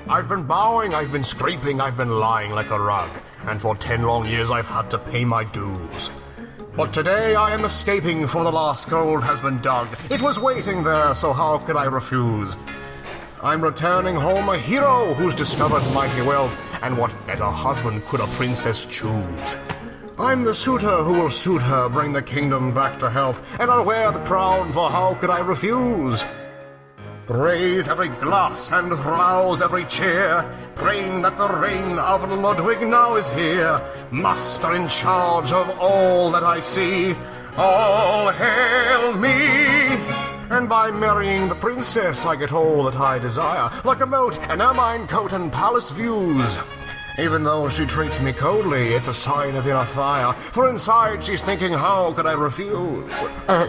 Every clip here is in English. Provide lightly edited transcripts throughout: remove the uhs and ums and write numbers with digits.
I've been bowing, I've been scraping, I've been lying like a rug, and for 10 long years I've had to pay my dues. But today I am escaping, for the last gold has been dug. It was waiting there, so how could I refuse? I'm returning home a hero who's discovered mighty wealth, and what better husband could a princess choose? I'm the suitor who will suit her, bring the kingdom back to health, and I'll wear the crown, for how could I refuse? Raise every glass and rouse every cheer, praying that the reign of Ludwig now is here, master in charge of all that I see. All hail me! And by marrying the princess I get all that I desire, like a moat, an ermine coat, and palace views. Even though she treats me coldly, it's a sign of inner fire, for inside she's thinking, how could I refuse?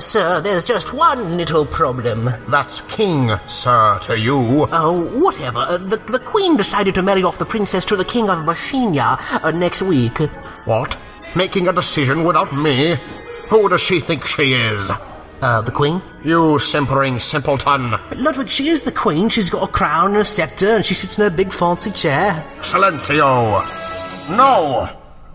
Sir, there's just one little problem. That's king, sir, to you. Oh, whatever. The Queen decided to marry off the princess to the King of Bohemia next week. What? Making a decision without me? Who does she think she is? The Queen? You simpering simpleton. Ludwig, she is the Queen. She's got a crown and a scepter, and she sits in her big fancy chair. Silencio! No!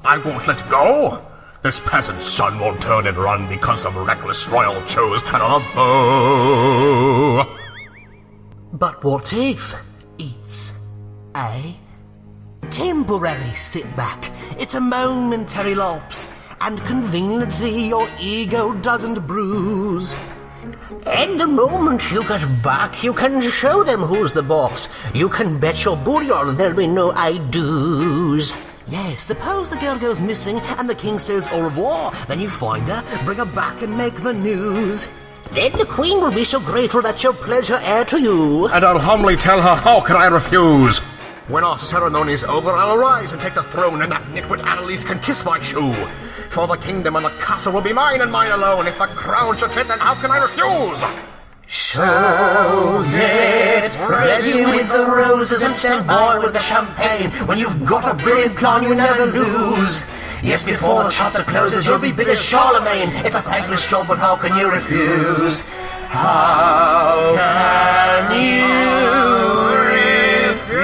I won't let go! This peasant's son won't turn and run because some reckless royal chose another beau! But what if it's a temporary setback? It's a momentary lapse, and conveniently your ego doesn't bruise. And the moment you get back, you can show them who's the boss. You can bet your bullion there'll be no I-do's. Yes, suppose the girl goes missing and the king says au revoir. Then you find her, bring her back and make the news. Then the queen will be so grateful that she'll pledge her heir to you. And I'll humbly tell her, how can I refuse? When our ceremony's over, I'll arise and take the throne, and that nitwit Annalise can kiss my shoe. For the kingdom and the castle will be mine and mine alone. If the crown should fit, then how can I refuse? So get ready with the roses and stand by with the champagne. When you've got a brilliant plan, you never lose. Yes, before the chapter closes, you'll be big as Charlemagne. It's a thankless job, but how can you refuse? How can you refuse?